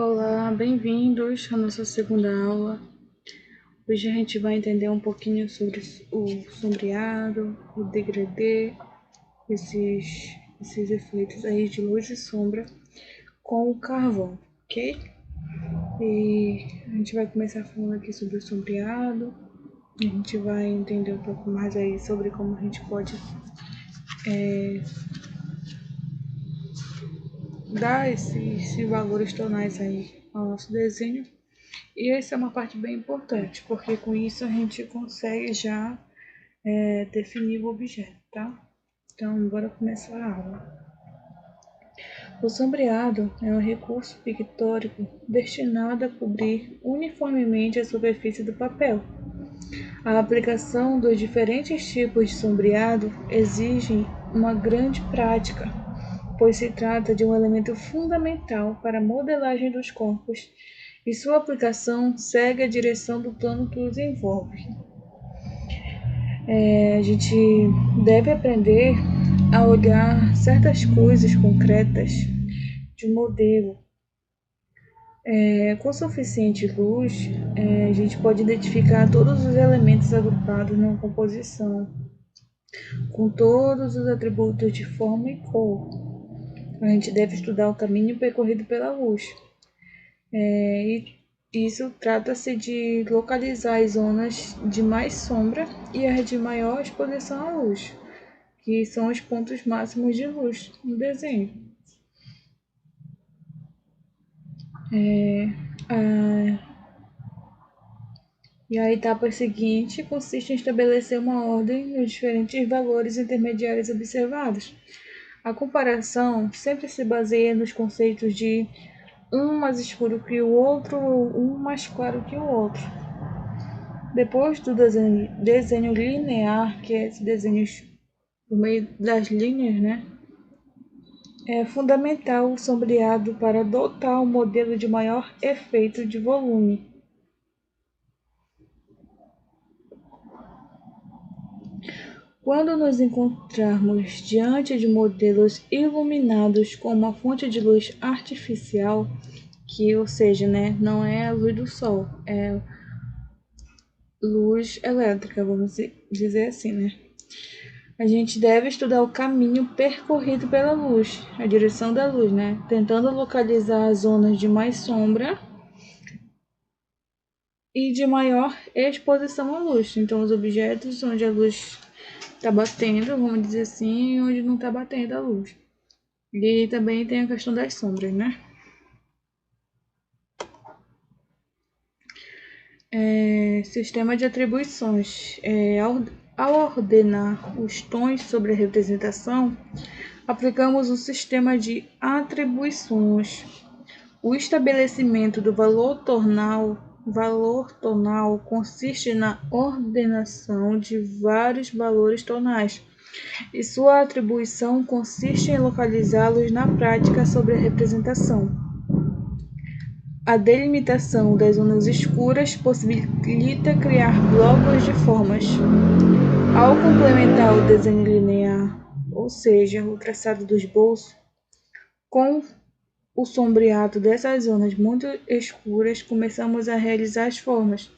Olá, bem-vindos à nossa segunda aula. Hoje a gente vai entender um pouquinho sobre o sombreado, o degradê, esses efeitos aí de luz e sombra com o carvão, ok? E a gente vai começar falando aqui sobre o sombreado. A gente vai entender um pouco mais aí sobre como a gente pode dar esses valores tonais aí ao nosso desenho. E essa é uma parte bem importante, porque com isso a gente consegue já definir o objeto, tá? Então, bora começar a aula. O sombreado é um recurso pictórico destinado a cobrir uniformemente a superfície do papel. A aplicação dos diferentes tipos de sombreado exige uma grande prática, pois se trata de um elemento fundamental para a modelagem dos corpos e sua aplicação segue a direção do plano que os envolve. A gente deve aprender a olhar certas coisas concretas de um modelo. Com suficiente luz, a gente pode identificar todos os elementos agrupados numa composição, com todos os atributos de forma e cor. A gente deve estudar o caminho percorrido pela luz. E isso trata-se de localizar as zonas de mais sombra e as de maior exposição à luz, que são os pontos máximos de luz no desenho. E a etapa seguinte consiste em estabelecer uma ordem nos diferentes valores intermediários observados. A comparação sempre se baseia nos conceitos de um mais escuro que o outro ou um mais claro que o outro. Depois do desenho linear, que é esse desenho por meio das linhas, né? É fundamental o sombreado para adotar um modelo de maior efeito de volume. Quando nos encontrarmos diante de modelos iluminados com uma fonte de luz artificial, ou seja, né, não é a luz do sol, é luz elétrica, vamos dizer assim, né? A gente deve estudar o caminho percorrido pela luz, a direção da luz, né? Tentando localizar as zonas de mais sombra e de maior exposição à luz. Então, os objetos onde a luz está batendo, vamos dizer assim, e onde não está batendo a luz. E também tem a questão das sombras, né? Sistema de atribuições. Ao ordenar os tons sobre a representação, aplicamos um sistema de atribuições. O estabelecimento do valor tonal consiste na ordenação de vários valores tonais, e sua atribuição consiste em localizá-los na prática sobre a representação. A delimitação das zonas escuras possibilita criar blocos de formas. Ao complementar o desenho linear, ou seja, o traçado do esboço, com o sombreado dessas zonas muito escuras, começamos a realizar as formas.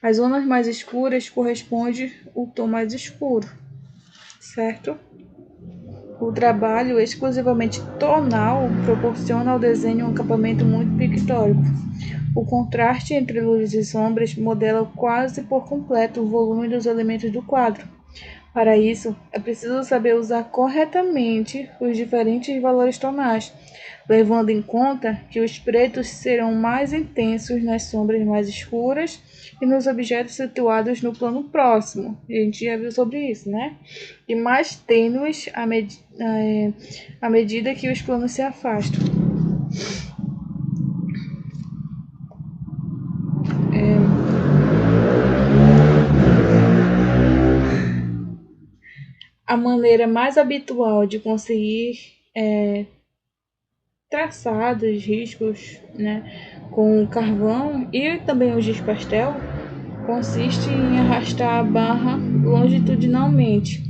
As zonas mais escuras correspondem ao tom mais escuro, certo? O trabalho exclusivamente tonal proporciona ao desenho um acabamento muito pictórico. O contraste entre luzes e sombras modela quase por completo o volume dos elementos do quadro. Para isso, é preciso saber usar corretamente os diferentes valores tonais, levando em conta que os pretos serão mais intensos nas sombras mais escuras e nos objetos situados no plano próximo. A gente já viu sobre isso, né? E mais tênues à medida que os planos se afastam. A maneira mais habitual de conseguir traçados, riscos, né, com carvão e também o giz pastel consiste em arrastar a barra longitudinalmente.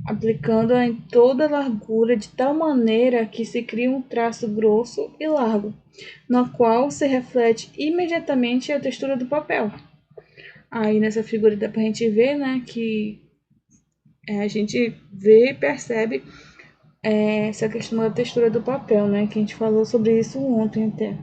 aplicando-a em toda a largura de tal maneira que se cria um traço grosso e largo, no qual se reflete imediatamente a textura do papel. Aí nessa figura dá pra gente ver, né, que a gente vê e percebe essa questão da textura do papel, né, que a gente falou sobre isso ontem até.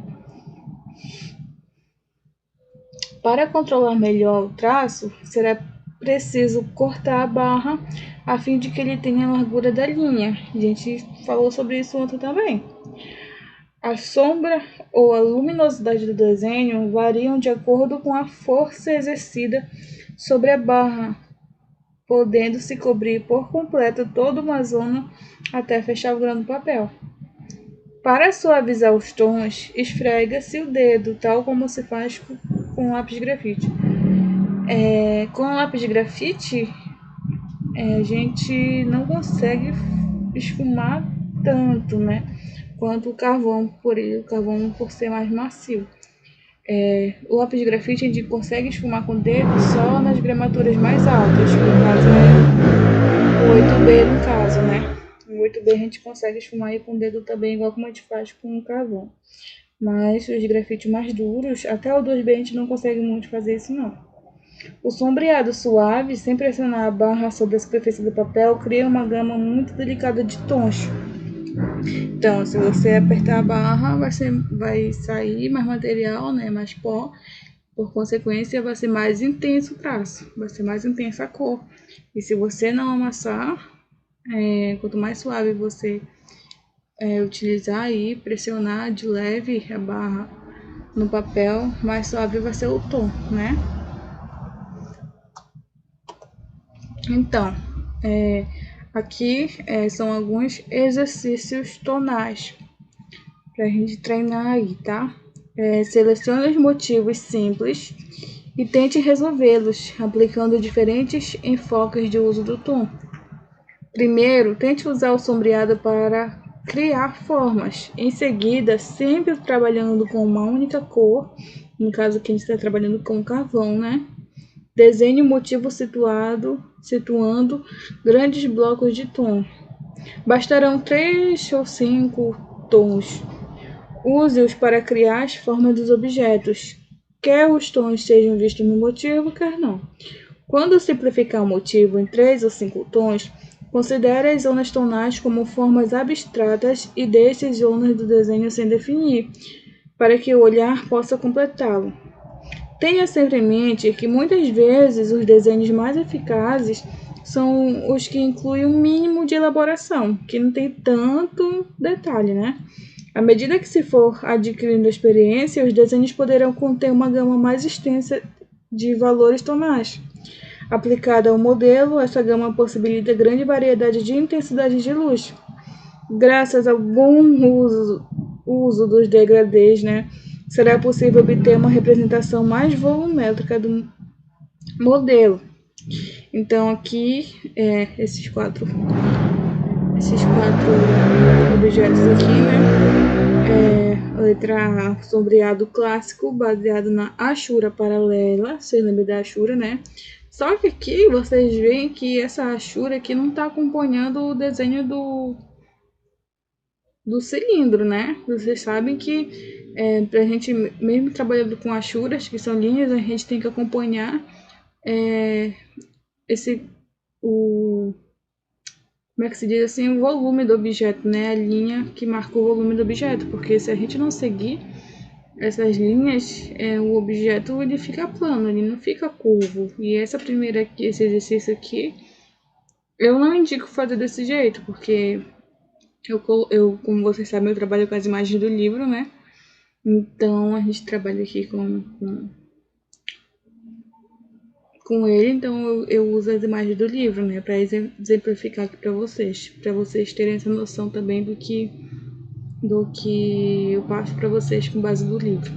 Para controlar melhor o traço, será preciso cortar a barra a fim de que ele tenha a largura da linha. A gente falou sobre isso ontem também. A sombra ou a luminosidade do desenho variam de acordo com a força exercida sobre a barra, podendo se cobrir por completo toda uma zona até fechar o grão do papel. Para suavizar os tons, esfrega-se o dedo, tal como se faz com lápis grafite. Com lápis grafite, a gente não consegue esfumar tanto, né? Quanto o carvão, o carvão por ser mais macio. O lápis grafite a gente consegue esfumar com o dedo só nas gramaturas mais altas, que no caso é o 8B no caso, né? O 8B a gente consegue esfumar aí com o dedo também, igual como a gente faz com o carvão. Mas os grafites mais duros, até o 2B a gente não consegue muito fazer isso não. O sombreado suave, sem pressionar a barra sobre a superfície do papel, cria uma gama muito delicada de tons. Então, se você apertar a barra, vai sair mais material, né, mais pó. Por consequência, vai ser mais intenso o traço, vai ser mais intensa a cor. E se você não amassar, quanto mais suave você utilizar e pressionar de leve a barra no papel, mais suave vai ser o tom, né? Então, aqui são alguns exercícios tonais para a gente treinar aí, tá? Selecione os motivos simples e tente resolvê-los, aplicando diferentes enfoques de uso do tom. Primeiro, tente usar o sombreado para criar formas. Em seguida, sempre trabalhando com uma única cor, no caso aqui a gente está trabalhando com carvão, né? Desenhe o motivo situando grandes blocos de tom. Bastarão 3 ou 5 tons. Use-os para criar as formas dos objetos. Quer os tons sejam vistos no motivo, quer não. Quando simplificar o motivo em 3 ou 5 tons, considere as zonas tonais como formas abstratas e deixe as zonas do desenho sem definir, para que o olhar possa completá-lo. Tenha sempre em mente que muitas vezes os desenhos mais eficazes são os que incluem um mínimo de elaboração, que não tem tanto detalhe, né? À medida que se for adquirindo experiência, os desenhos poderão conter uma gama mais extensa de valores tonais. Aplicada ao modelo, essa gama possibilita grande variedade de intensidade de luz. Graças ao bom uso dos degradês, né, será possível obter uma representação mais volumétrica do modelo. Então aqui esses quatro objetos aqui, né? A letra A, sombreado clássico, baseado na Ashura paralela, você lembra da Ashura, né? Só que aqui vocês veem que essa Ashura aqui não está acompanhando o desenho do cilindro, né? Vocês sabem que para a gente, mesmo trabalhando com achuras, que são linhas, a gente tem que acompanhar como é que se diz assim, o volume do objeto, né? A linha que marca o volume do objeto, porque se a gente não seguir essas linhas, o objeto ele fica plano, ele não fica curvo. E esse exercício aqui, eu não indico fazer desse jeito, porque como vocês sabem, eu trabalho com as imagens do livro, né? Então a gente trabalha aqui com ele, então eu uso as imagens do livro, né, para exemplificar aqui para vocês terem essa noção também do que eu passo para vocês com base do livro.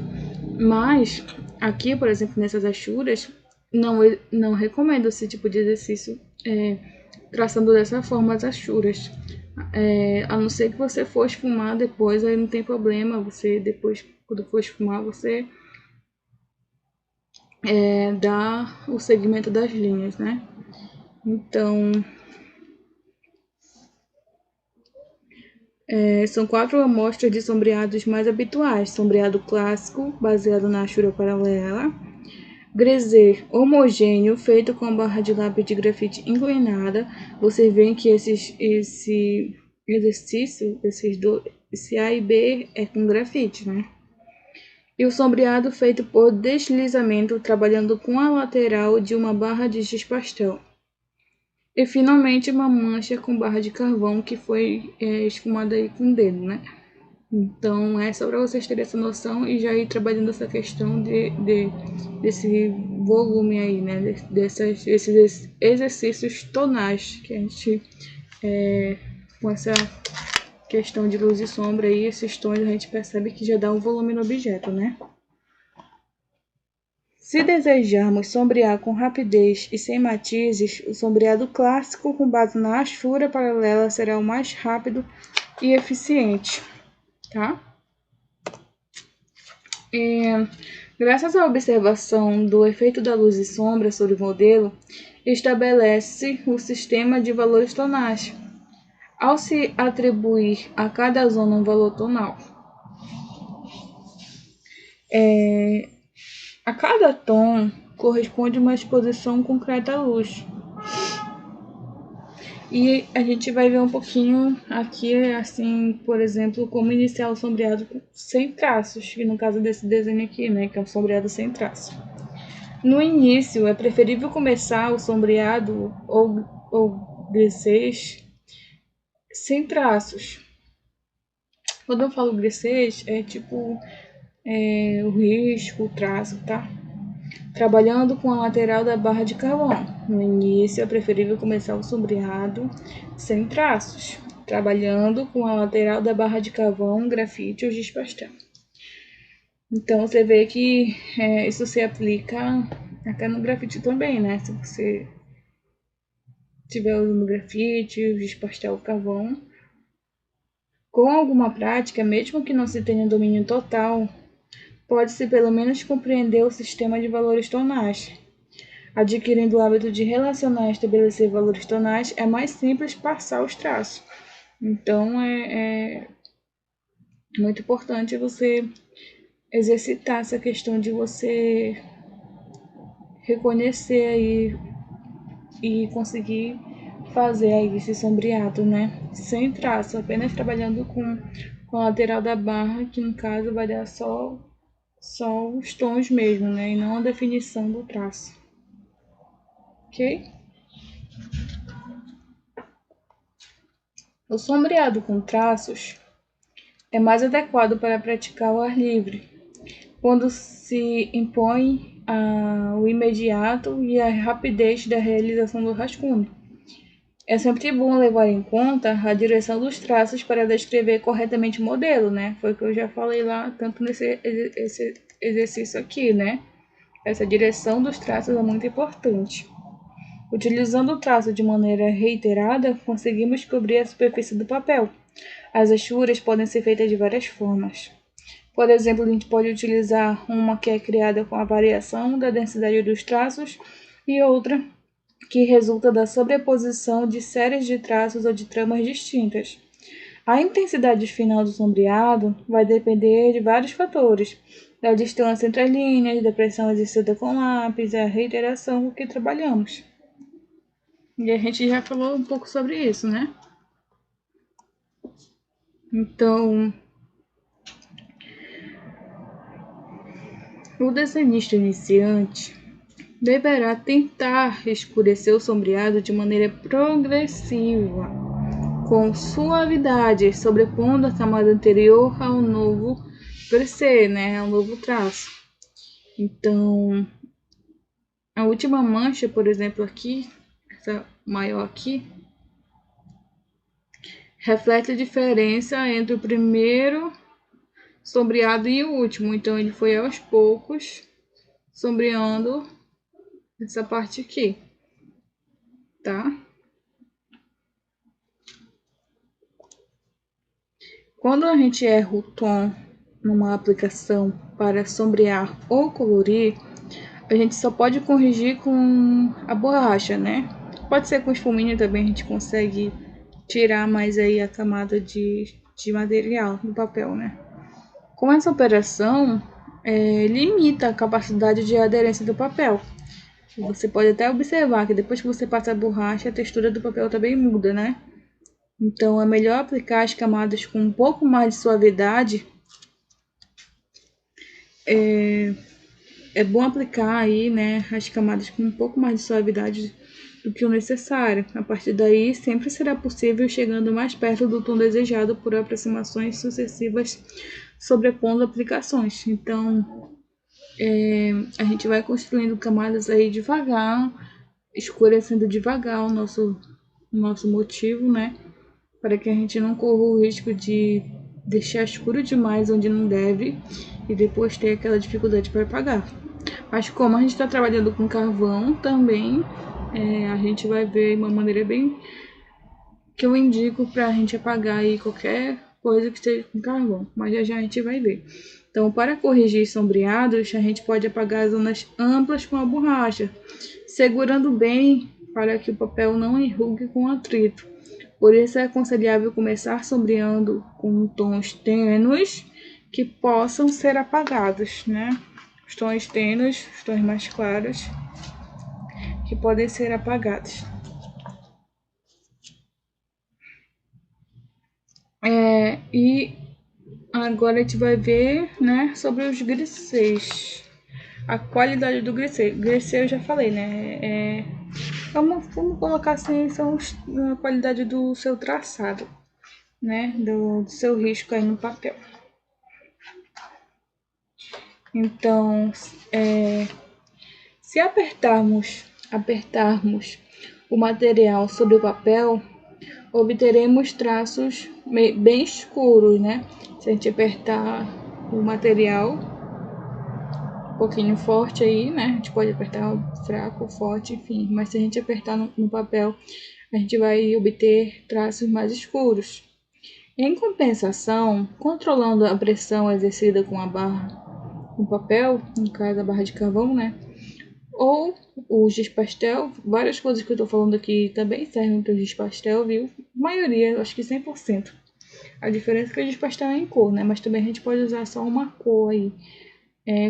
Mas aqui, por exemplo, nessas achuras, não recomendo esse tipo de exercício traçando dessa forma as achuras. A não ser que você for esfumar depois, aí não tem problema, você depois, quando for esfumar, você dá o segmento das linhas, né? Então, São 4 amostras de sombreados mais habituais: sombreado clássico, baseado na achura paralela; grisê homogêneo, feito com barra de lápis de grafite inclinada. Você vê que esse exercício, esse A e B é com grafite, né? E o sombreado feito por deslizamento, trabalhando com a lateral de uma barra de giz pastel. E finalmente uma mancha com barra de carvão que foi esfumada aí com o dedo, né? Então é só para vocês terem essa noção e já ir trabalhando essa questão desse volume aí, né? Esses exercícios tonais que a gente, com essa questão de luz e sombra aí, esses tons a gente percebe que já dá um volume no objeto, né? Se desejarmos sombrear com rapidez e sem matizes, o sombreado clássico com base na achura paralela será o mais rápido e eficiente, tá? Graças à observação do efeito da luz e sombra sobre o modelo, estabelece o sistema de valores tonais, ao se atribuir a cada zona um valor tonal. A cada tom corresponde uma exposição concreta à luz. E a gente vai ver um pouquinho aqui, assim, por exemplo, como iniciar o sombreado sem traços, que no caso desse desenho aqui, né, que é um sombreado sem traço. No início, é preferível começar o sombreado ou glissês sem traços. Quando eu falo glissês, é tipo o risco, o traço, tá? Trabalhando com a lateral da barra de carvão. No início, é preferível começar o sombreado sem traços, trabalhando com a lateral da barra de carvão, grafite ou giz pastel. Então, você vê que isso se aplica até no grafite também, né? Se você tiver usando grafite, giz pastel ou carvão, com alguma prática, mesmo que não se tenha domínio total, pode-se pelo menos compreender o sistema de valores tonais. Adquirindo o hábito de relacionar e estabelecer valores tonais, é mais simples passar os traços. Então, é muito importante você exercitar essa questão de você reconhecer aí e conseguir fazer aí esse sombreado, né? Sem traço, apenas trabalhando com a lateral da barra, que no caso vai dar só os tons mesmo, né? E não a definição do traço. Ok? O sombreado com traços é mais adequado para praticar ao ar livre, quando se impõe o imediato e a rapidez da realização do rascunho. É sempre bom levar em conta a direção dos traços para descrever corretamente o modelo, né? Foi o que eu já falei lá, tanto nesse exercício aqui, né? Essa direção dos traços é muito importante. Utilizando o traço de maneira reiterada, conseguimos cobrir a superfície do papel. As achuras podem ser feitas de várias formas. Por exemplo, a gente pode utilizar uma que é criada com a variação da densidade dos traços e outra que resulta da sobreposição de séries de traços ou de tramas distintas. A intensidade final do sombreado vai depender de vários fatores, da distância entre as linhas, da pressão exercida com lápis e a reiteração com que trabalhamos. E a gente já falou um pouco sobre isso, né? Então, o desenhista iniciante deverá tentar escurecer o sombreado de maneira progressiva, com suavidade, sobrepondo a camada anterior ao novo crescer, né? Ao novo traço. Então, a última mancha, por exemplo, aqui, essa maior aqui, reflete a diferença entre o primeiro sombreado e o último. Então, ele foi aos poucos sombreando essa parte aqui, tá? Quando a gente erra o tom numa aplicação para sombrear ou colorir, a gente só pode corrigir com a borracha, né? Pode ser com espuminha também, a gente consegue tirar mais aí a camada de de material no papel, né? Com essa operação, limita a capacidade de aderência do papel. Você pode até observar que depois que você passa a borracha, a textura do papel também muda, né? Então, é melhor aplicar as camadas com um pouco mais de suavidade. É bom aplicar aí, né, as camadas com um pouco mais de suavidade do que o necessário. A partir daí, sempre será possível ir chegando mais perto do tom desejado por aproximações sucessivas sobrepondo aplicações. Então, a gente vai construindo camadas aí devagar, escurecendo devagar o nosso motivo, né? Para que a gente não corra o risco de deixar escuro demais onde não deve e depois ter aquela dificuldade para apagar. Mas como a gente está trabalhando com carvão também, a gente vai ver uma maneira bem que eu indico para a gente apagar aí qualquer coisa que esteja com carvão, mas já a gente vai ver. Então, para corrigir sombreados, a gente pode apagar zonas amplas com a borracha, segurando bem para que o papel não enrugue com atrito. Por isso é aconselhável começar sombreando com tons tênues que possam ser apagados, né? Os tons tênues, os tons mais claros, que podem ser apagados. E agora a gente vai ver, né, sobre os glissês. A qualidade do glissê. Glissê eu já falei, né? Vamos colocar assim, são a qualidade do seu traçado, né? Do seu risco aí no papel. Então, se apertarmos o material sobre o papel, obteremos traços bem escuros, né? Se a gente apertar o material um pouquinho forte aí, né? A gente pode apertar fraco, forte, enfim. Mas se a gente apertar no papel, a gente vai obter traços mais escuros. Em compensação, controlando a pressão exercida com a barra no papel, no caso a barra de carvão, né? Ou o giz pastel, várias coisas que eu tô falando aqui também servem para o giz pastel, viu? A maioria, acho que 100%. A diferença é que o giz pastel é em cor, né? Mas também a gente pode usar só uma cor aí.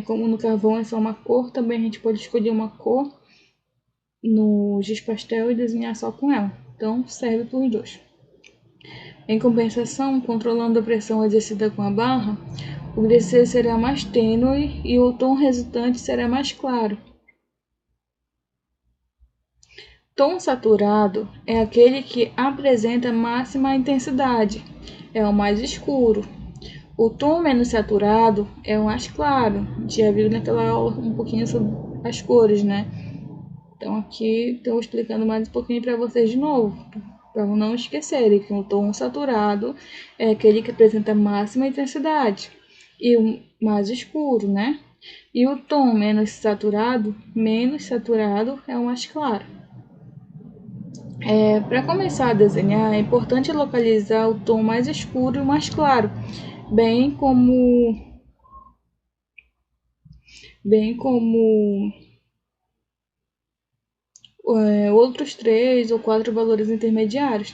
Como no carvão é só uma cor, também a gente pode escolher uma cor no giz pastel e desenhar só com ela. Então serve para os dois. Em compensação, controlando a pressão exercida com a barra, o glissê será mais tênue e o tom resultante será mais claro. Tom saturado é aquele que apresenta máxima intensidade, é o mais escuro. O tom menos saturado é o mais claro. A gente já viu naquela aula um pouquinho sobre as cores, né? Então aqui estou explicando mais um pouquinho para vocês de novo, para não esquecerem que o tom saturado é aquele que apresenta máxima intensidade e o mais escuro, né? E o tom menos saturado é o mais claro. Para começar a desenhar, é importante localizar o tom mais escuro e o mais claro, bem como outros 3 ou 4 valores intermediários.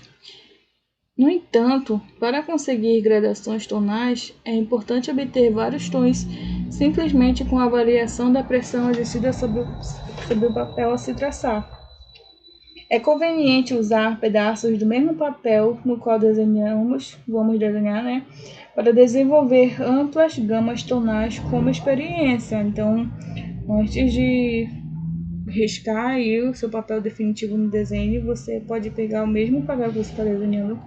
No entanto, para conseguir gradações tonais, é importante obter vários tons simplesmente com a variação da pressão exercida sobre o papel a se traçar. É conveniente usar pedaços do mesmo papel no qual vamos desenhar, né? Para desenvolver amplas gamas tonais como experiência. Então, antes de riscar aí o seu papel definitivo no desenho, você pode pegar o mesmo papel que você está desenhando,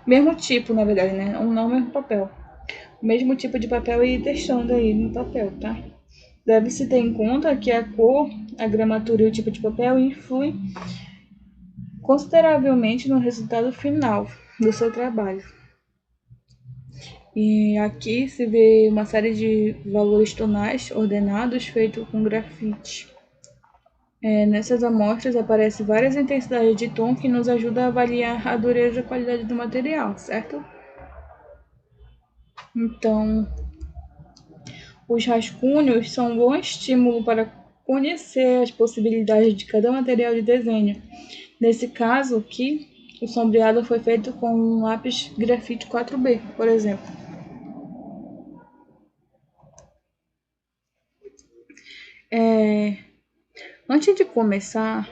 mesmo tipo, na verdade, né? Não o mesmo papel. O mesmo tipo de papel e ir testando aí no papel, tá? Deve-se ter em conta que a cor, a gramatura e o tipo de papel influem consideravelmente no resultado final do seu trabalho. E aqui se vê uma série de valores tonais ordenados feitos com grafite. Nessas amostras aparecem várias intensidades de tom que nos ajudam a avaliar a dureza e a qualidade do material, certo? Então, os rascunhos são um bom estímulo para conhecer as possibilidades de cada material de desenho. Nesse caso aqui, O sombreado foi feito com um lápis grafite 4B, por exemplo. Antes de começar,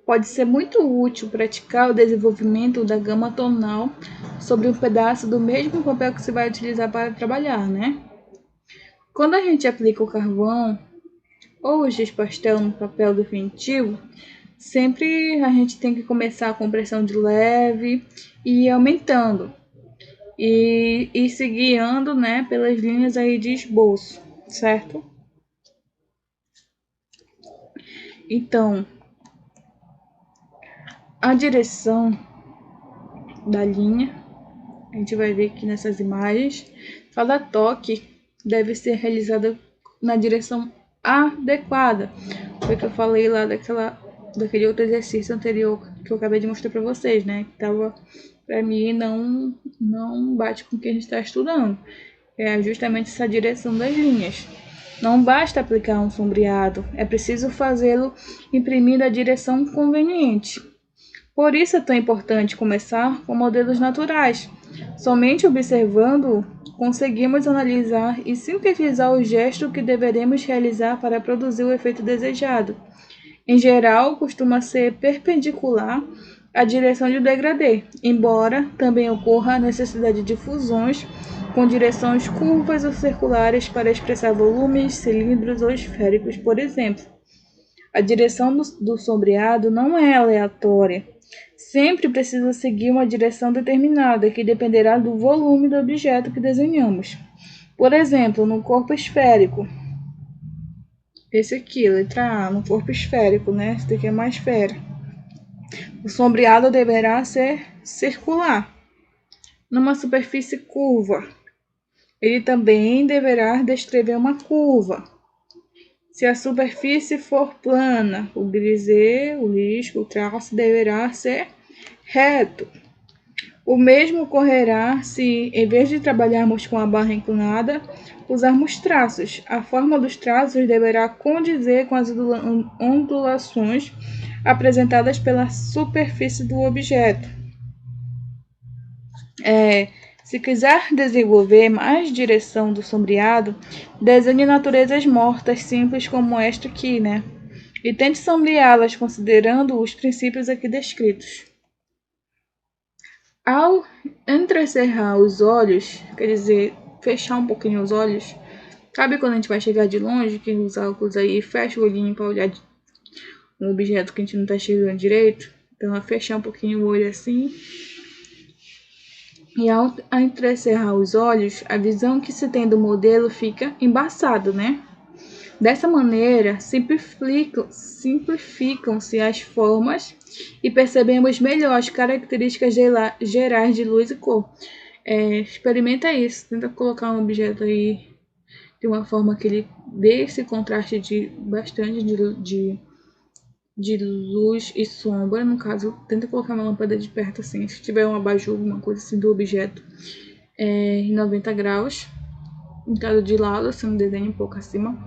pode ser muito útil praticar o desenvolvimento da gama tonal sobre um pedaço do mesmo papel que você vai utilizar para trabalhar, né? Quando a gente aplica o carvão ou o giz pastel no papel definitivo, sempre a gente tem que começar com pressão de leve e ir aumentando e se guiando, né, pelas linhas aí de esboço, certo? Então, a direção da linha, a gente vai ver aqui nessas imagens, cada toque deve ser realizado na direção adequada. Foi o que eu falei lá daquele outro exercício anterior que eu acabei de mostrar para vocês, né? Que tava, para mim, não bate com o que a gente está estudando. É justamente essa direção das linhas. Não basta aplicar um sombreado, é preciso fazê-lo imprimindo a direção conveniente. Por isso é tão importante começar com modelos naturais. Somente observando conseguimos analisar e sintetizar o gesto que deveremos realizar para produzir o efeito desejado. Em geral, costuma ser perpendicular à direção de degradê, embora também ocorra a necessidade de fusões com direções curvas ou circulares para expressar volumes, cilindros ou esféricos, por exemplo. A direção do sombreado não é aleatória. Sempre precisa seguir uma direção determinada, que dependerá do volume do objeto que desenhamos. Por exemplo, no corpo esférico. Esse aqui, letra A, no corpo esférico, né? Esse daqui é uma esfera. O sombreado deverá ser circular. Numa superfície curva, ele também deverá descrever uma curva. Se a superfície for plana, o grisê, o risco, o traço deverá ser reto. O mesmo ocorrerá se, em vez de trabalharmos com a barra inclinada, usarmos traços. A forma dos traços deverá condizer com as ondulações apresentadas pela superfície do objeto. Se quiser desenvolver mais direção do sombreado, desenhe naturezas mortas simples como esta aqui, né? E tente sombreá-las considerando os princípios aqui descritos. Ao entrecerrar os olhos, quer dizer, fechar um pouquinho os olhos, sabe quando a gente vai chegar de longe, que usa óculos aí, fecha o olhinho para olhar um objeto que a gente não está chegando direito? Então, é fechar um pouquinho o olho assim. E ao entrecerrar os olhos, a visão que se tem do modelo fica embaçada, né? Dessa maneira, simplificam-se as formas e percebemos melhor as características gerais de luz e cor. Experimenta isso, tenta colocar um objeto aí de uma forma que ele dê esse contraste de bastante de luz e sombra. No caso, tenta colocar uma lâmpada de perto assim, se tiver um abajur, alguma coisa assim do objeto, em 90 graus, em caso de lado, assim, um desenho um pouco acima,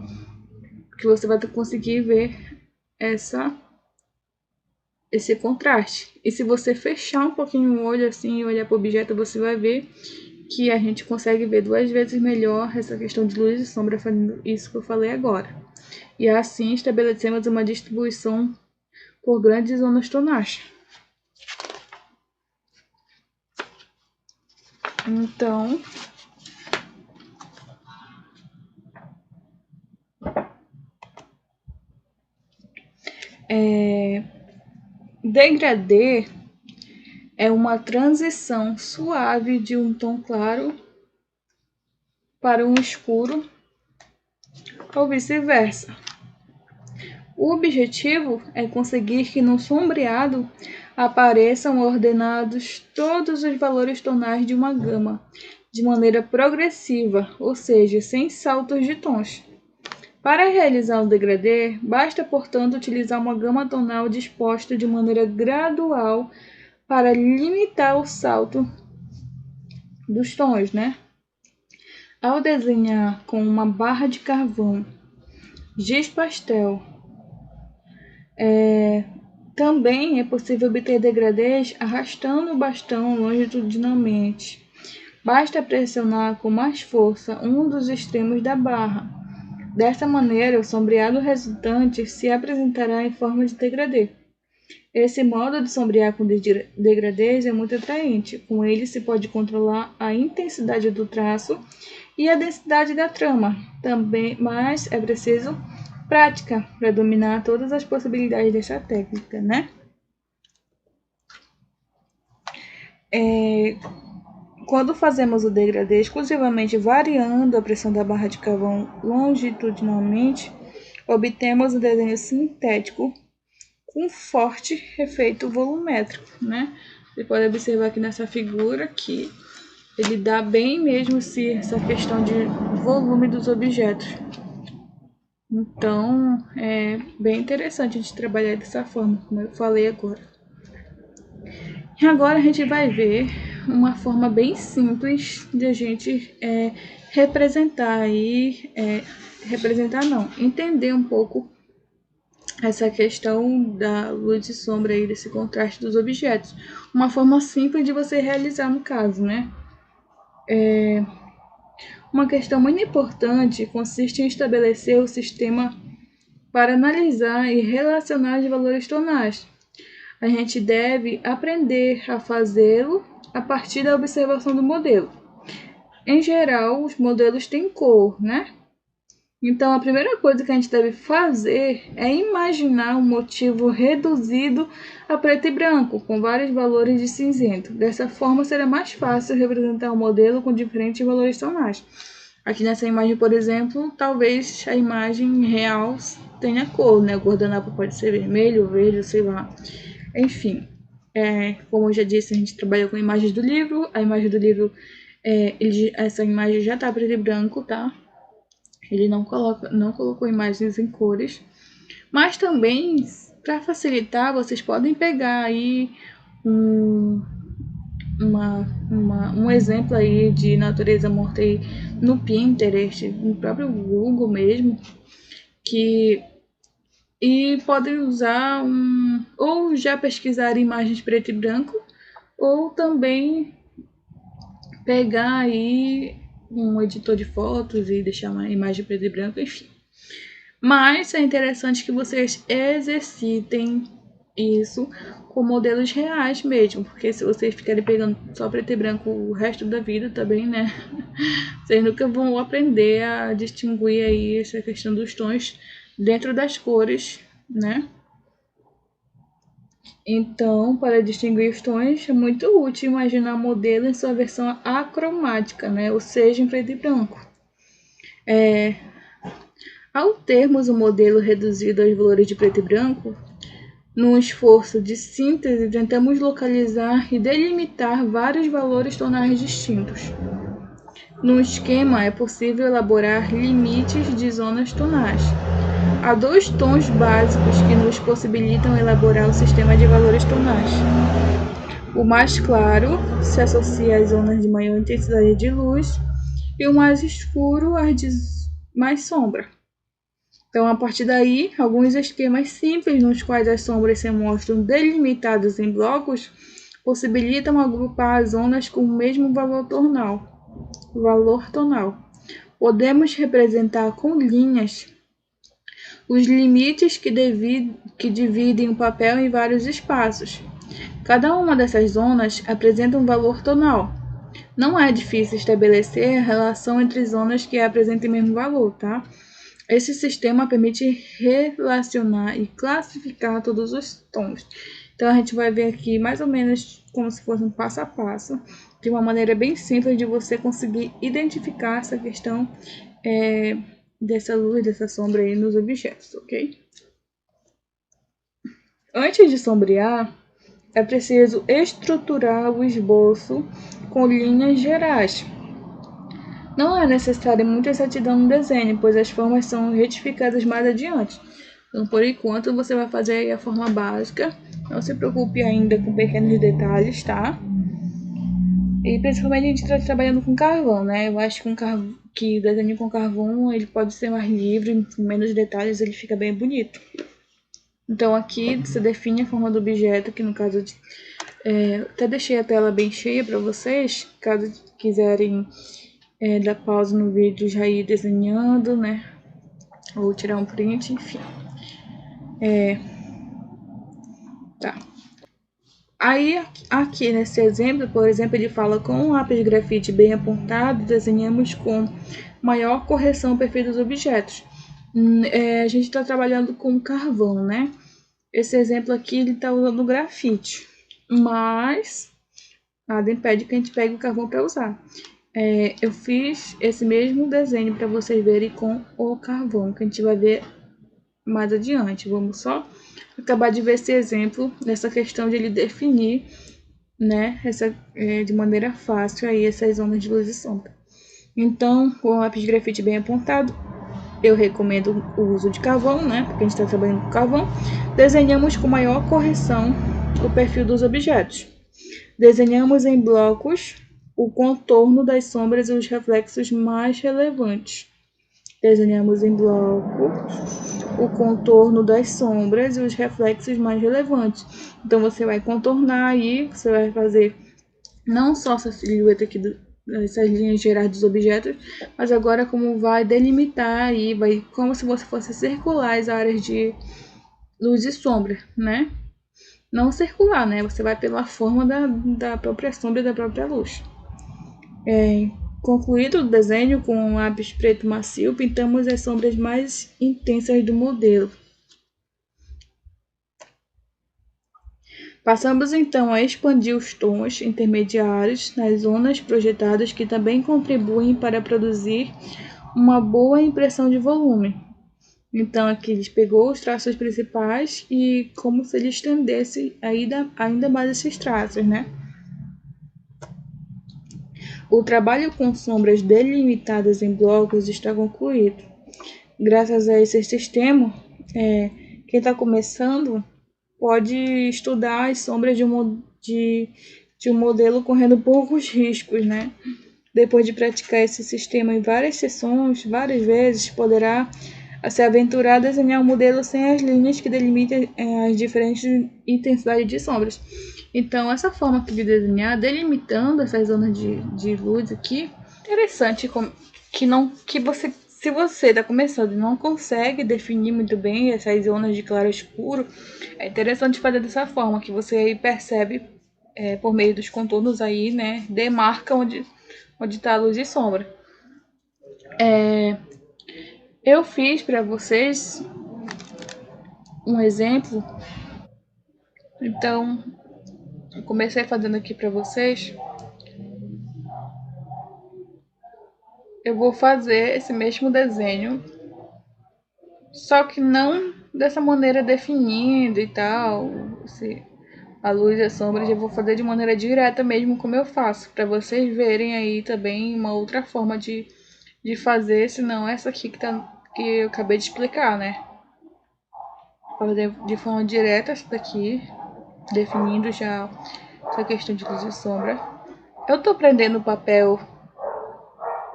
que você vai conseguir ver esse contraste. E se você fechar um pouquinho o olho assim e olhar para o objeto, você vai ver que a gente consegue ver 2 vezes melhor essa questão de luz e sombra, fazendo isso que eu falei agora. E assim estabelecemos uma distribuição por grandes zonas tonais. Então, degradê é uma transição suave de um tom claro para um escuro ou vice-versa. O objetivo é conseguir que no sombreado apareçam ordenados todos os valores tonais de uma gama, de maneira progressiva, ou seja, sem saltos de tons. Para realizar o degradê, basta, portanto, utilizar uma gama tonal disposta de maneira gradual para limitar o salto dos tons, né? Ao desenhar com uma barra de carvão, giz pastel, Também é possível obter degradês arrastando o bastão longitudinalmente. Basta pressionar com mais força um dos extremos da barra. Dessa maneira, o sombreado resultante se apresentará em forma de degradê. Esse modo de sombrear com degradês é muito atraente. Com ele se pode controlar a intensidade do traço e a densidade da trama. Também, mas é preciso prática para dominar todas as possibilidades dessa técnica, né? Quando fazemos o degradê exclusivamente variando a pressão da barra de carvão longitudinalmente, obtemos um desenho sintético com forte efeito volumétrico, né? Você pode observar aqui nessa figura que ele dá bem mesmo essa questão de volume dos objetos. Então, é bem interessante a gente trabalhar dessa forma, como eu falei agora. E agora a gente vai ver uma forma bem simples de a gente representar aí, entender um pouco essa questão da luz e sombra aí, desse contraste dos objetos. Uma forma simples de você realizar no caso, né? Uma questão muito importante consiste em estabelecer o sistema para analisar e relacionar os valores tonais. A gente deve aprender a fazê-lo a partir da observação do modelo. Em geral, os modelos têm cor, né? Então, a primeira coisa que a gente deve fazer é imaginar um motivo reduzido a preto e branco, com vários valores de cinzento. Dessa forma, será mais fácil representar o modelo com diferentes valores tonais. Aqui nessa imagem, por exemplo, talvez a imagem real tenha cor, né? O guardanapo pode ser vermelho, verde, sei lá. Enfim, como eu já disse, a gente trabalha com imagens do livro. A imagem do livro, essa imagem já está preto e branco, tá? Ele não colocou imagens em cores. Mas também, para facilitar, vocês podem pegar aí um exemplo aí de natureza morta aí no Pinterest, no próprio Google mesmo, e podem usar ou já pesquisar imagens preto e branco, ou também pegar aí um editor de fotos e deixar uma imagem preto e branco, enfim. Mas é interessante que vocês exercitem isso com modelos reais mesmo, porque se vocês ficarem pegando só preto e branco o resto da vida também, né? Vocês nunca vão aprender a distinguir aí essa questão dos tons dentro das cores, né? Então, para distinguir os tons, é muito útil imaginar o modelo em sua versão acromática, né? Ou seja, em preto e branco. Ao termos o modelo reduzido aos valores de preto e branco, num esforço de síntese, tentamos localizar e delimitar vários valores tonais distintos. No esquema, é possível elaborar limites de zonas tonais. Há dois tons básicos que nos possibilitam elaborar o sistema de valores tonais. O mais claro se associa às zonas de maior intensidade de luz e o mais escuro às de mais sombra. Então, a partir daí, alguns esquemas simples nos quais as sombras se mostram delimitadas em blocos possibilitam agrupar as zonas com o mesmo valor tonal. Podemos representar com linhas os limites que dividem o papel em vários espaços. Cada uma dessas zonas apresenta um valor tonal. Não é difícil estabelecer a relação entre zonas que apresentem o mesmo valor, tá? Esse sistema permite relacionar e classificar todos os tons. Então, a gente vai ver aqui mais ou menos como se fosse um passo a passo, de uma maneira bem simples de você conseguir identificar essa questão dessa luz, dessa sombra aí nos objetos, ok? Antes de sombrear, é preciso estruturar o esboço com linhas gerais. Não é necessária muita exatidão no desenho, pois as formas são retificadas mais adiante. Então, por enquanto, você vai fazer aí a forma básica. Não se preocupe ainda com pequenos detalhes, tá? E principalmente a gente está trabalhando com carvão, né? Eu acho que o desenho com carvão ele pode ser mais livre, com menos detalhes, ele fica bem bonito. Então aqui você define a forma do objeto, que no caso até deixei a tela bem cheia para vocês, caso quiserem dar pausa no vídeo, já ir desenhando, né? Ou tirar um print, enfim. Tá. Aí, aqui nesse exemplo, por exemplo, ele fala: com um lápis de grafite bem apontado, desenhamos com maior correção o perfil dos objetos. A gente está trabalhando com carvão, né? Esse exemplo aqui, ele está usando grafite, mas nada impede que a gente pegue o carvão para usar. Eu fiz esse mesmo desenho para vocês verem com o carvão, que a gente vai ver mais adiante. Vamos só acabar de ver esse exemplo, nessa questão de ele definir, né, de maneira fácil aí essas zonas de luz e sombra. Então, com o lápis de grafite bem apontado, eu recomendo o uso de carvão, né, porque a gente está trabalhando com carvão. Desenhamos com maior correção o perfil dos objetos. Desenhamos em blocos o contorno das sombras e os reflexos mais relevantes. Desenhamos em bloco o contorno das sombras e os reflexos mais relevantes. Então você vai contornar aí, você vai fazer não só essa silhueta aqui, essas linhas gerais dos objetos, mas agora como vai delimitar aí, vai como se você fosse circular as áreas de luz e sombra, né? Não circular, né? Você vai pela forma da própria sombra e da própria luz. Concluído o desenho com um lápis preto macio, pintamos as sombras mais intensas do modelo. Passamos então a expandir os tons intermediários nas zonas projetadas, que também contribuem para produzir uma boa impressão de volume. Então aqui ele pegou os traços principais e como se ele estendesse ainda mais esses traços, né? O trabalho com sombras delimitadas em blocos está concluído. Graças a esse sistema, quem está começando pode estudar as sombras de um modelo correndo poucos riscos, né? Depois de praticar esse sistema em várias sessões, várias vezes, poderá se aventurar a desenhar um modelo sem as linhas que delimitam as diferentes intensidades de sombras. Então, essa forma aqui de desenhar, delimitando essas zonas de luz aqui, interessante que você, se você está começando e não consegue definir muito bem essas zonas de claro e escuro, é interessante fazer dessa forma, que você aí percebe por meio dos contornos aí, né, demarca onde está a luz e sombra. Eu fiz para vocês um exemplo, então eu comecei fazendo aqui para vocês. Eu vou fazer esse mesmo desenho, só que não dessa maneira definindo e tal, a luz e a sombra, eu vou fazer de maneira direta mesmo como eu faço, para vocês verem aí também uma outra forma de fazer, senão essa aqui que eu acabei de explicar, né? Fazer de forma direta essa daqui, definindo já essa questão de luz e sombra. Eu tô prendendo o papel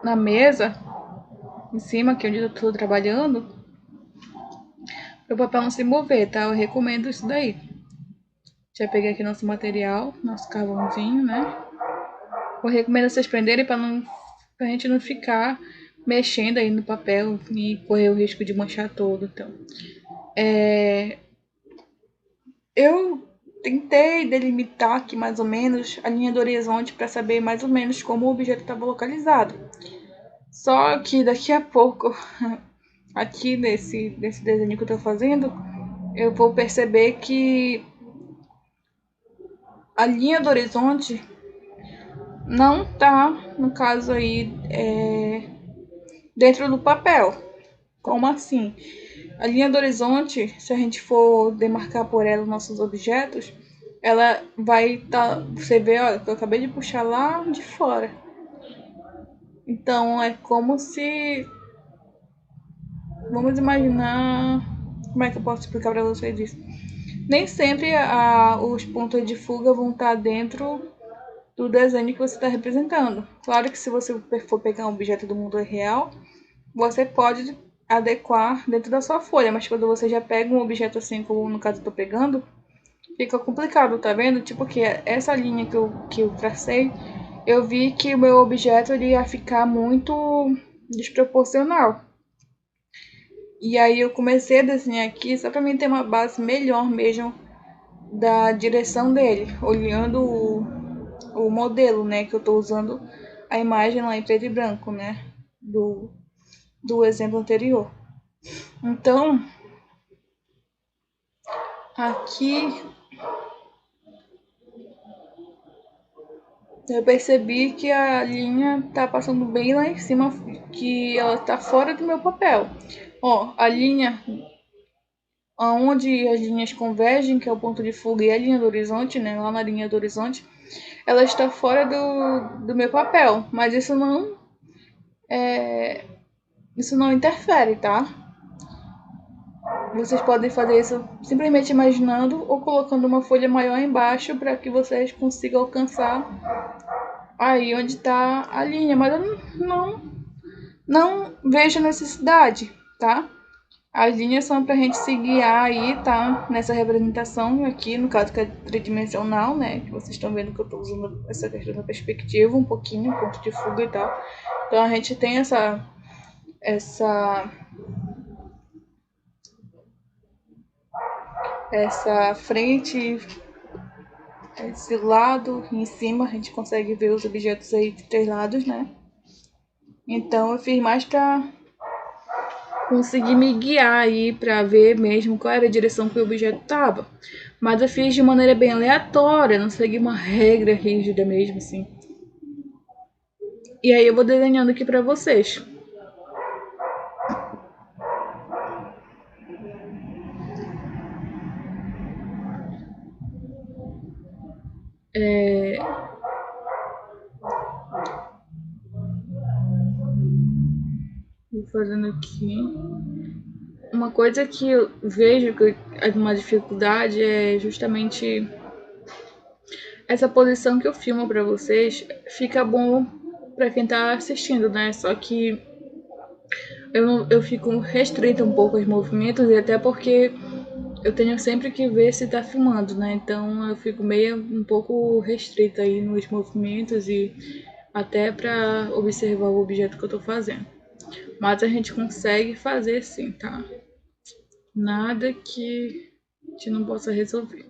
na mesa, em cima, que é onde eu tô trabalhando, para o papel não se mover, tá? Eu recomendo isso daí. Já peguei aqui nosso material, nosso carvãozinho, né? Eu recomendo vocês prenderem pra gente não ficar mexendo aí no papel e correr o risco de manchar todo. Então, eu tentei delimitar aqui mais ou menos a linha do horizonte para saber mais ou menos como o objeto estava localizado. Só que daqui a pouco, aqui nesse desenho que eu estou fazendo, eu vou perceber que a linha do horizonte não tá, no caso aí, dentro do papel. Como assim? A linha do horizonte, se a gente for demarcar por ela os nossos objetos, ela vai estar, você vê, olha, que eu acabei de puxar lá de fora. Então é como se, vamos imaginar, como é que eu posso explicar para vocês isso? Nem sempre os pontos de fuga vão estar dentro do desenho que você está representando. Claro que se você for pegar um objeto do mundo real, você pode adequar dentro da sua folha, mas quando você já pega um objeto assim, como no caso eu tô pegando, fica complicado, tá vendo? Tipo que essa linha que eu tracei, eu vi que o meu objeto ele ia ficar muito desproporcional. E aí eu comecei a desenhar aqui só para mim ter uma base melhor mesmo da direção dele, olhando o modelo, né, que eu tô usando a imagem lá em preto e branco, né, do exemplo anterior. Então, aqui eu percebi que a linha tá passando bem lá em cima, que ela tá fora do meu papel. Ó, a linha aonde as linhas convergem, que é o ponto de fuga, e a linha do horizonte, né, lá na linha do horizonte, ela está fora do meu papel, mas isso não interfere, tá? Vocês podem fazer isso simplesmente imaginando ou colocando uma folha maior embaixo para que vocês consigam alcançar aí onde está a linha, mas eu não vejo necessidade, tá? As linhas são para a gente se guiar aí, tá? Nessa representação aqui, no caso que é tridimensional, né? Que vocês estão vendo que eu estou usando essa questão da perspectiva um pouquinho, ponto de fuga e tal. Então a gente tem essa, essa frente, esse lado em cima, a gente consegue ver os objetos aí de três lados, né? Então eu fiz mais para conseguir me guiar aí para ver mesmo qual era a direção que o objeto estava. Mas eu fiz de maneira bem aleatória, não segui uma regra rígida mesmo assim. E aí eu vou desenhando aqui para vocês. Vou fazendo aqui. Uma coisa que eu vejo que é uma dificuldade é justamente essa posição que eu filmo para vocês. Fica bom para quem tá assistindo, né? Só que eu fico restrita um pouco aos movimentos e até porque eu tenho sempre que ver se tá filmando, né? Então eu fico meio um pouco restrita aí nos movimentos e até para observar o objeto que eu tô fazendo. Mas a gente consegue fazer sim, tá? Nada que a gente não possa resolver.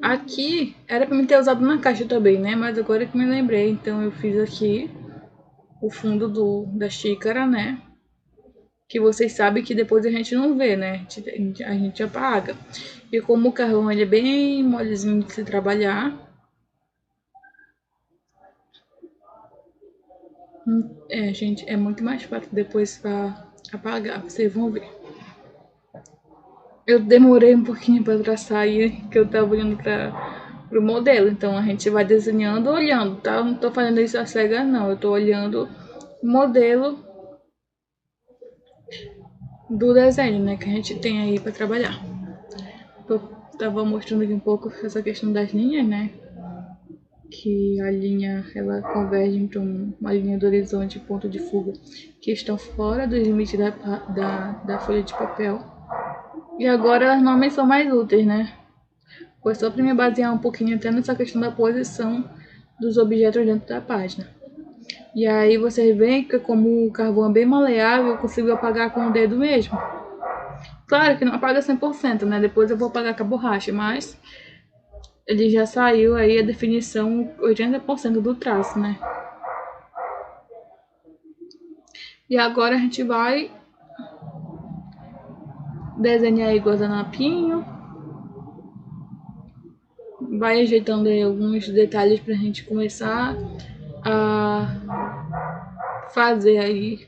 Aqui era pra me ter usado na caixa também, né? Mas agora que me lembrei, então eu fiz aqui o fundo da xícara, né? Que vocês sabem que depois a gente não vê, né? A gente apaga. E como o carvão ele é bem molezinho de se trabalhar, gente, é muito mais fácil depois para apagar. Vocês vão ver. Eu demorei um pouquinho para traçar aí, que eu tava olhando para o modelo. Então a gente vai desenhando olhando, tá? Eu não tô fazendo isso a cega, não. Eu tô olhando o modelo do desenho, né? Que a gente tem aí para trabalhar. Eu tava mostrando aqui um pouco essa questão das linhas, né? Que a linha ela converge para uma linha do horizonte e ponto de fuga que estão fora dos limites da folha de papel. E agora as normas são mais úteis, né? Foi só para me basear um pouquinho até nessa questão da posição dos objetos dentro da página. E aí vocês veem que como o carvão é bem maleável, eu consigo apagar com o dedo mesmo. Claro que não apaga 100%, né? Depois eu vou apagar com a borracha, mas ele já saiu aí a definição 80% do traço, né? E agora a gente vai desenhar aí guardanapinho, vai ajeitando aí alguns detalhes pra gente começar a fazer aí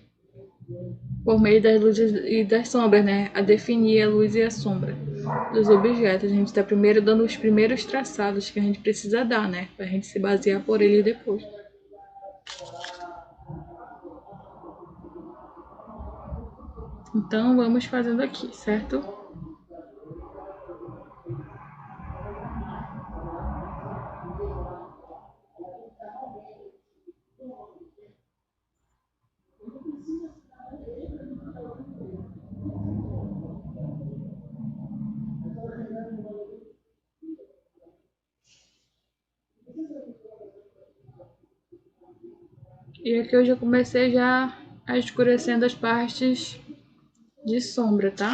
por meio das luzes e das sombras, né? A definir a luz e a sombra dos objetos. A gente está primeiro dando os primeiros traçados que a gente precisa dar, né? Pra gente se basear por eles depois. Então vamos fazendo aqui, certo? E aqui eu já comecei já a escurecendo as partes de sombra, tá?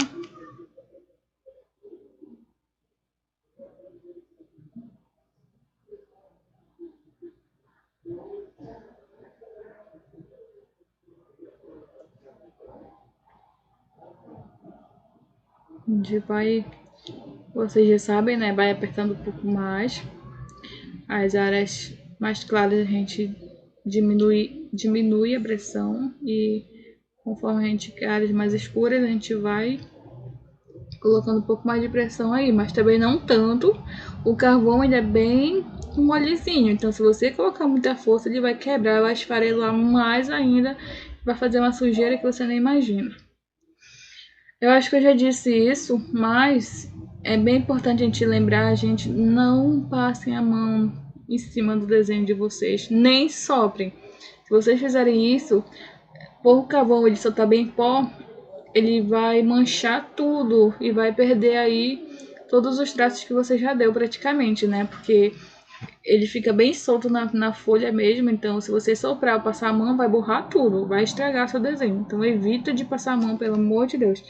A gente vai, vocês já sabem, né? Vai apertando um pouco mais. As áreas mais claras a gente diminui a pressão e conforme a gente quer áreas mais escuras, a gente vai colocando um pouco mais de pressão aí, mas também não tanto. O carvão ele é bem molezinho, então se você colocar muita força, ele vai quebrar, vai esfarelar mais ainda, vai fazer uma sujeira que você nem imagina. Eu acho que eu já disse isso, mas é bem importante a gente lembrar, a gente não passem a mão em cima do desenho de vocês, nem soprem. Se vocês fizerem isso, por o carvão ele soltar bem pó, ele vai manchar tudo e vai perder aí todos os traços que você já deu praticamente, né? Porque ele fica bem solto na folha mesmo, então se você soprar ou passar a mão, vai borrar tudo, vai estragar seu desenho. Então evita de passar a mão, pelo amor de Deus.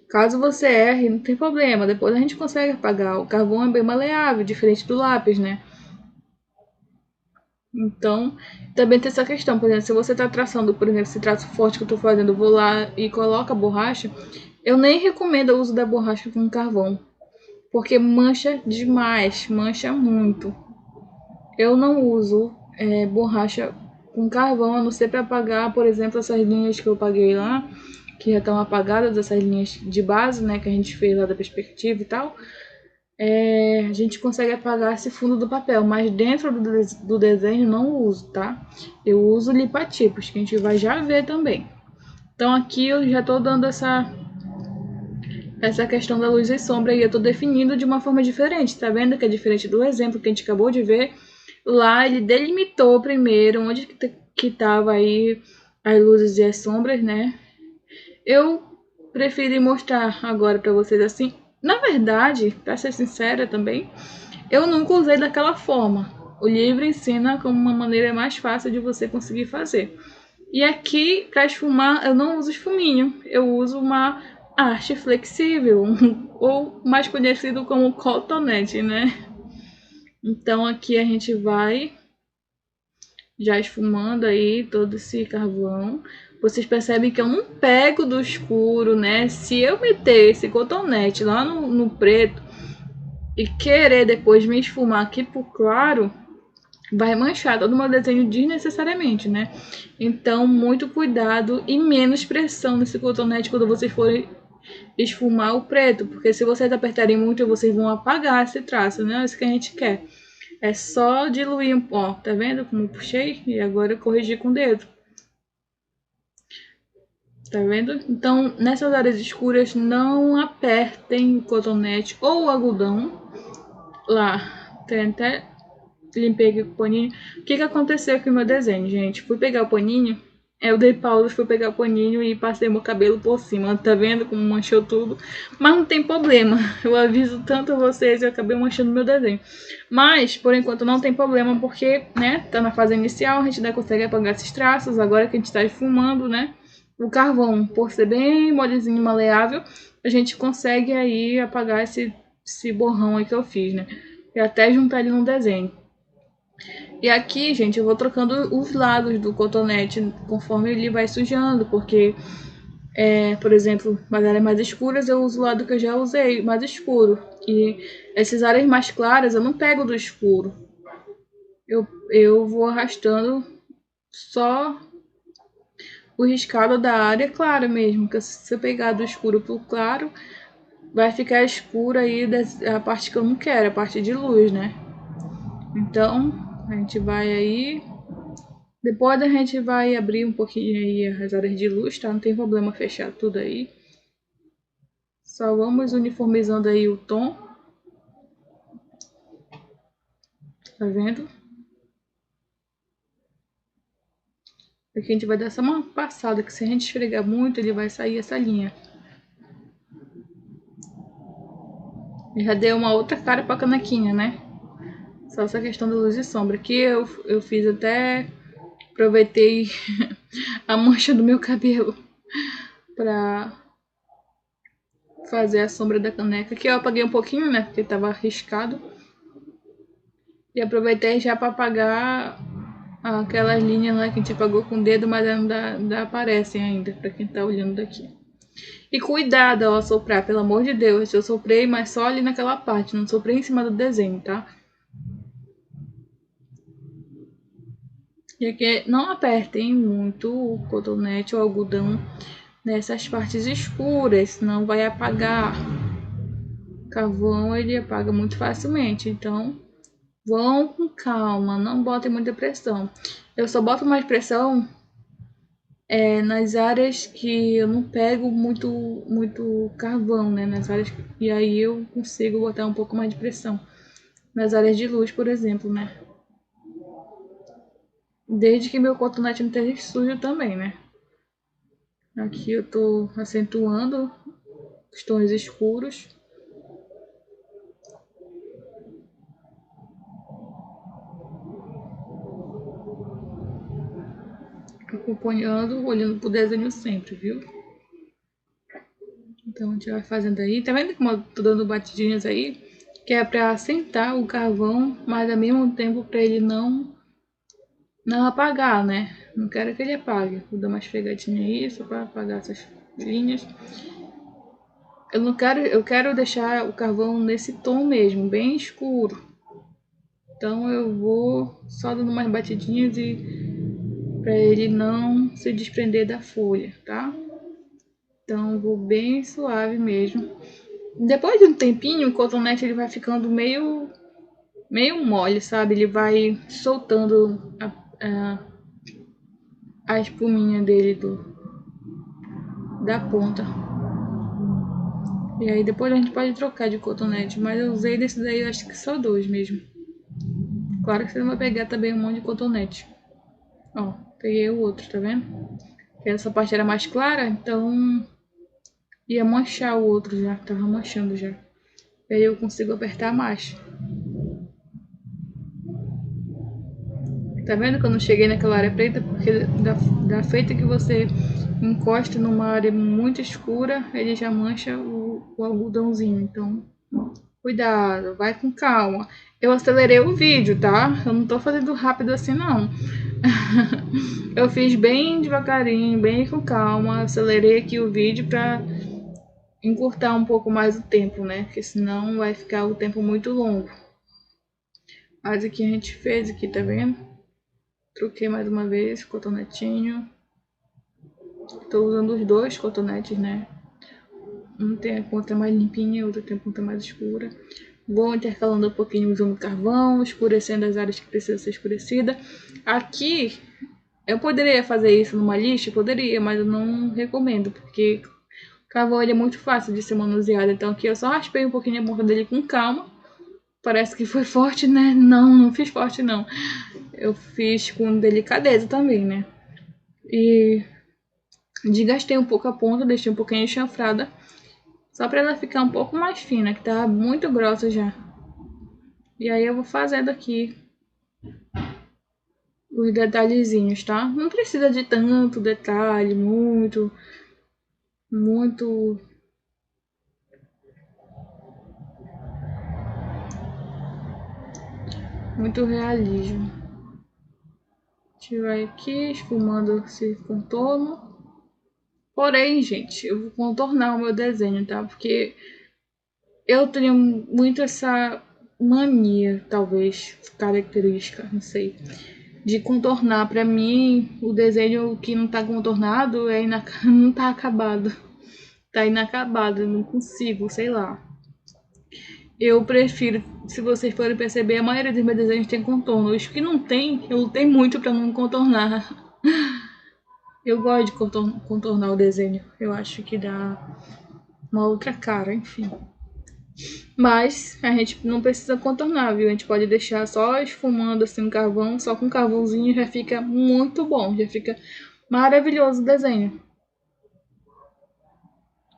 Caso você erre, não tem problema, depois a gente consegue apagar. O carvão é bem maleável, diferente do lápis, né? Então, também tem essa questão, por exemplo, se você está traçando, por exemplo, esse traço forte que eu estou fazendo, eu vou lá e coloco a borracha, eu nem recomendo o uso da borracha com carvão, porque mancha demais, mancha muito. Eu não uso borracha com carvão, a não ser para apagar, por exemplo, essas linhas que eu apaguei lá, que já estão apagadas, essas linhas de base, né, que a gente fez lá da perspectiva e tal. A gente consegue apagar esse fundo do papel, mas dentro do desenho não uso, tá? Eu uso lipa-tipos, que a gente vai já ver também. Então aqui eu já estou dando essa questão da luz e sombra e eu estou definindo de uma forma diferente, tá vendo que é diferente do exemplo que a gente acabou de ver? Lá ele delimitou primeiro onde que tava aí as luzes e as sombras, né? Eu preferi mostrar agora para vocês assim. Na verdade, para ser sincera também, eu nunca usei daquela forma. O livro ensina como uma maneira mais fácil de você conseguir fazer. E aqui, para esfumar, eu não uso esfuminho. Eu uso uma arte flexível, ou mais conhecido como cotonete, né? Então aqui a gente vai já esfumando aí todo esse carvão. Vocês percebem que eu não pego do escuro, né? Se eu meter esse cotonete lá no preto e querer depois me esfumar aqui pro claro, vai manchar todo o meu desenho desnecessariamente, né? Então, muito cuidado e menos pressão nesse cotonete quando vocês forem esfumar o preto, porque se vocês apertarem muito, vocês vão apagar esse traço, né? É isso que a gente quer. É só diluir um pouco, tá vendo como eu puxei? E agora eu corrigi com o dedo. Tá vendo? Então, nessas áreas escuras, não apertem o cotonete ou o algodão lá. Tem até limpei aqui com o paninho. O que aconteceu com o meu desenho, gente? Fui pegar o paninho, eu dei pausa, fui pegar o paninho e passei meu cabelo por cima. Tá vendo como manchou tudo? Mas não tem problema. Eu aviso tanto a vocês, eu acabei manchando meu desenho. Mas, por enquanto, não tem problema, porque, né, tá na fase inicial, a gente ainda consegue apagar esses traços. Agora que a gente tá esfumando, né, o carvão, por ser bem molezinho e maleável, a gente consegue aí apagar esse borrão aí que eu fiz, né? E até juntar ele no desenho. E aqui, gente, eu vou trocando os lados do cotonete conforme ele vai sujando, porque, por exemplo, nas áreas mais escuras eu uso o lado que eu já usei, mais escuro. E essas áreas mais claras eu não pego do escuro. Eu vou arrastando só o riscado da área clara mesmo, que se eu pegar do escuro pro claro, vai ficar escuro aí a parte que eu não quero, a parte de luz, né? Então, a gente vai aí. Depois a gente vai abrir um pouquinho aí as áreas de luz, tá? Não tem problema fechar tudo aí. Só vamos uniformizando aí o tom. Tá vendo? Aqui a gente vai dar só uma passada, que se a gente esfregar muito, ele vai sair essa linha. Já deu uma outra cara pra canequinha, né? Só essa questão da luz e sombra. Aqui eu fiz até... Aproveitei a mancha do meu cabelo pra fazer a sombra da caneca. Aqui eu apaguei um pouquinho, né? Porque tava arriscado. E aproveitei já pra apagar aquelas linhas lá que a gente apagou com o dedo, mas ainda aparecem ainda, pra quem tá olhando daqui. E cuidado ao soprar, pelo amor de Deus. Eu soprei, mas só ali naquela parte, não soprei em cima do desenho, tá? E aqui não apertem muito o cotonete ou algodão nessas partes escuras, senão vai apagar. O carvão ele apaga muito facilmente, então vão com calma, não botem muita pressão. Eu só boto mais pressão nas áreas que eu não pego muito carvão, né? Nas áreas e aí eu consigo botar um pouco mais de pressão. Nas áreas de luz, por exemplo, né? Desde que meu cotonete não esteja sujo também, né? Aqui eu tô acentuando os tons escuros. Acompanhando, olhando pro desenho sempre, viu? Então a gente vai fazendo aí. Tá vendo como eu tô dando batidinhas aí? Que é pra assentar o carvão, mas ao mesmo tempo pra ele não apagar, né? Não quero que ele apague. Vou dar uma esfregadinha aí só pra apagar essas linhas. Eu quero deixar o carvão nesse tom mesmo, bem escuro. Então eu vou só dando umas batidinhas para ele não se desprender da folha, tá? Então vou bem suave mesmo. Depois de um tempinho, o cotonete ele vai ficando meio mole, sabe? Ele vai soltando a espuminha dele da ponta. E aí depois a gente pode trocar de cotonete, mas eu usei desse daí, eu acho que só 2 mesmo. Claro que você não vai pegar também um monte de cotonete. Ó, peguei o outro, tá vendo? Que essa parte era mais clara, então ia manchar o outro já, tava manchando já. E aí eu consigo apertar mais. Tá vendo que eu não cheguei naquela área preta? Porque da feita que você encosta numa área muito escura, ele já mancha o algodãozinho. Então, cuidado, vai com calma. Eu acelerei o vídeo, tá? Eu não tô fazendo rápido assim, não. Eu fiz bem devagarinho, bem com calma. Acelerei aqui o vídeo pra encurtar um pouco mais o tempo, né? Porque senão vai ficar o tempo muito longo. Mas aqui a gente fez aqui, tá vendo? Troquei mais uma vez, cotonetinho. Tô usando os dois cotonetes, né? Um tem a ponta mais limpinha, outro tem a ponta mais escura. Vou intercalando um pouquinho usando carvão, escurecendo as áreas que precisam ser escurecidas. Aqui, eu poderia fazer isso numa lixa? Poderia, mas eu não recomendo, porque o carvão ele é muito fácil de ser manuseado. Então aqui eu só raspei um pouquinho a ponta dele com calma. Parece que foi forte, né? Não fiz forte, não. Eu fiz com delicadeza também, né? E desgastei um pouco a ponta, deixei um pouquinho chanfrada. Só pra ela ficar um pouco mais fina, que tá muito grossa já. E aí eu vou fazendo aqui os detalhezinhos, tá? Não precisa de tanto detalhe, muito realismo. A gente vai aqui esfumando esse contorno. Porém, gente, eu vou contornar o meu desenho, tá? Porque eu tenho muito essa mania, talvez, característica, não sei, de contornar. Pra mim, o desenho que não tá contornado não tá acabado. Tá inacabado, eu não consigo, sei lá. Eu prefiro, se vocês forem perceber, a maioria dos meus desenhos tem contorno. Os que não tem, eu lutei muito pra não contornar. Eu gosto de contornar o desenho. Eu acho que dá uma outra cara, enfim. Mas a gente não precisa contornar, viu? A gente pode deixar só esfumando assim o carvão, só com carvãozinho já fica muito bom, já fica maravilhoso o desenho.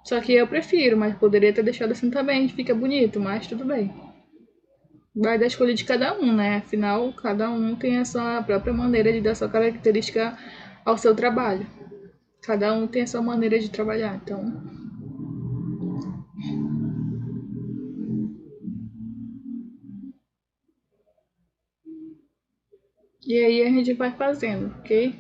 Só que eu prefiro, mas poderia ter deixado assim também, fica bonito, mas tudo bem. vai da escolha de cada um, né? Afinal, cada um tem a sua própria maneira de dar sua característica ao seu trabalho. Cada um tem a sua maneira de trabalhar, então. E aí a gente vai fazendo, ok?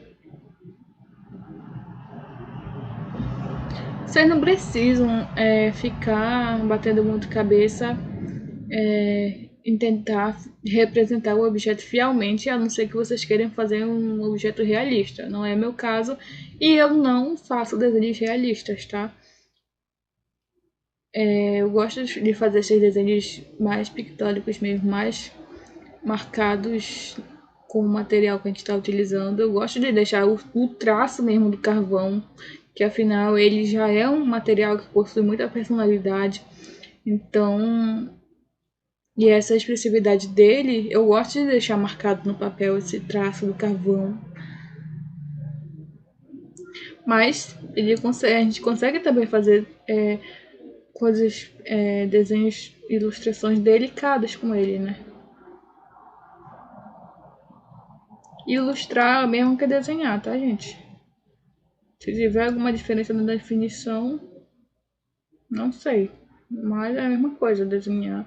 Vocês não precisam ficar batendo muito cabeça em tentar representar o objeto fielmente, a não ser que vocês queiram fazer um objeto realista. Não é meu caso e eu não faço desenhos realistas, tá? Eu gosto de fazer esses desenhos mais pictóricos mesmo, mais marcados com o material que a gente está utilizando. Eu gosto de deixar o traço mesmo do carvão, que afinal ele já é um material que possui muita personalidade. Então, e essa expressividade dele, eu gosto de deixar marcado no papel esse traço do carvão. Mas a gente consegue também fazer coisas, desenhos, ilustrações delicadas com ele, né? Ilustrar é mesmo que desenhar, tá, gente? Se tiver alguma diferença na definição, não sei. Mas é a mesma coisa, desenhar.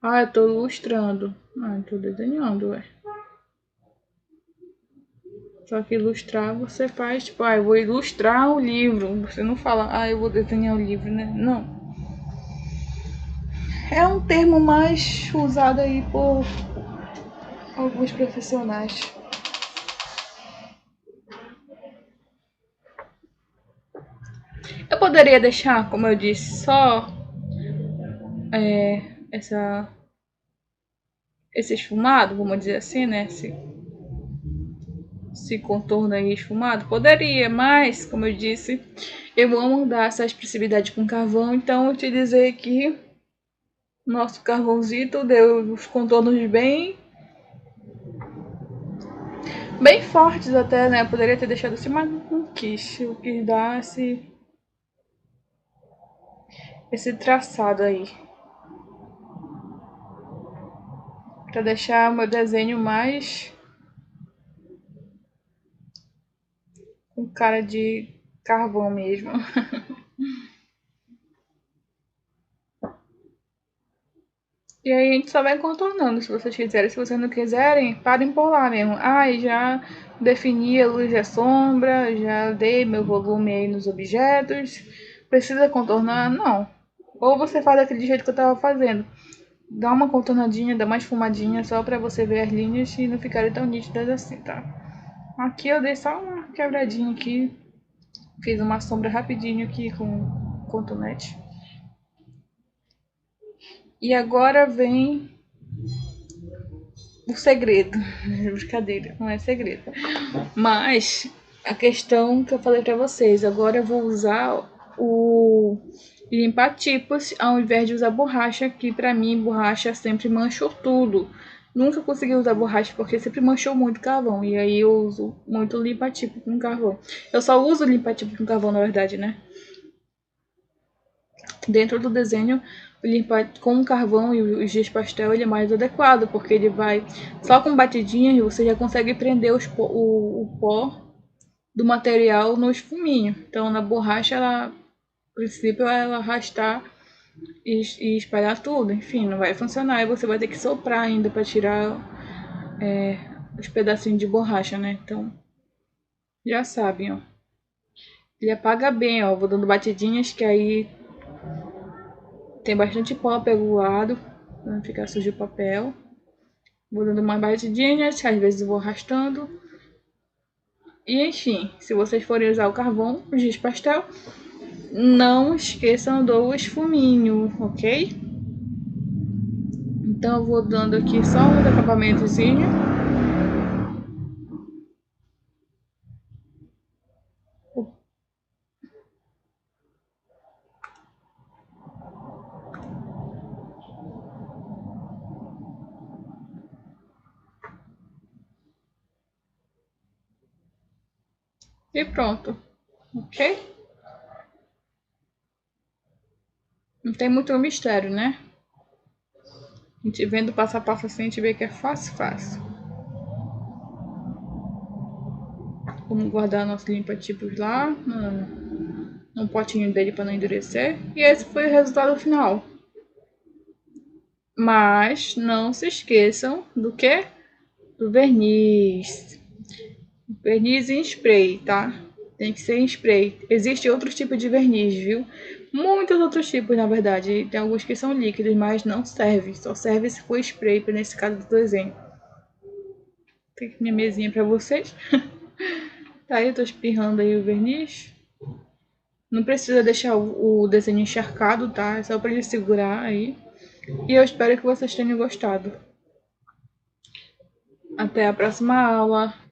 Ah, eu tô ilustrando. Ah, eu tô desenhando, ué. Só que ilustrar você faz, tipo, eu vou ilustrar o livro. Você não fala, eu vou desenhar o livro, né? Não. É um termo mais usado aí por alguns profissionais. Eu poderia deixar, como eu disse, só essa, esse esfumado, vamos dizer assim, né? Esse contorno aí esfumado? Poderia, mas, como eu disse, eu amo dar essa expressividade com carvão, então eu utilizei aqui nosso carvãozito, deu os contornos bem fortes até, né? Eu poderia ter deixado assim, mas não quis. Eu quis dar esse traçado aí, pra deixar o meu desenho mais com cara de carvão mesmo. E aí a gente só vai contornando, se vocês quiserem. Se vocês não quiserem, parem por lá mesmo. Já defini a luz e a sombra, já dei meu volume aí nos objetos. Precisa contornar? Não. Ou você faz daquele jeito que eu tava fazendo. Dá uma contornadinha, dá uma esfumadinha só pra você ver as linhas e não ficarem tão nítidas assim, tá? Aqui eu dei só uma quebradinha aqui. Fiz uma sombra rapidinho aqui com cotonete. E agora vem o segredo. Brincadeira, não é segredo. Mas a questão que eu falei pra vocês, agora eu vou usar o limpar tipos ao invés de usar borracha, que pra mim borracha sempre manchou tudo. Nunca consegui usar borracha porque sempre manchou muito carvão. E aí eu uso muito limpa-tipo com carvão. Eu só uso limpa-tipo com carvão, na verdade, né? Dentro do desenho, limpar com o carvão e os giz pastel ele é mais adequado, porque ele vai só com batidinhas você já consegue prender o pó do material no esfuminho. Então na borracha, ela, a princípio, ela arrastar e espalhar tudo. Enfim, não vai funcionar. E você vai ter que soprar ainda para tirar os pedacinhos de borracha, né? Então já sabem, ó. Ele apaga bem, ó. Vou dando batidinhas que aí tem bastante pó pelo lado, pra não ficar sujo o papel. Vou dando mais batidinhas, às vezes eu vou arrastando. E enfim, se vocês forem usar o carvão, o giz pastel, não esqueçam do esfuminho, ok? Então eu vou dando aqui só um acabamentozinho. E pronto, ok? Não tem muito mistério, né? A gente vendo passo a passo assim, a gente vê que é fácil. Vamos guardar nosso limpa-tipos lá no potinho dele para não endurecer. E esse foi o resultado final. Mas não se esqueçam do que? Do verniz. Verniz em spray, tá? Tem que ser em spray. Existem outros tipos de verniz, viu? Muitos outros tipos, na verdade. Tem alguns que são líquidos, mas não serve. Só serve se for spray, nesse caso do desenho. Tem aqui minha mesinha pra vocês. Tá aí, eu tô espirrando aí o verniz. Não precisa deixar o desenho encharcado, tá? É só pra ele segurar aí. E eu espero que vocês tenham gostado. Até a próxima aula!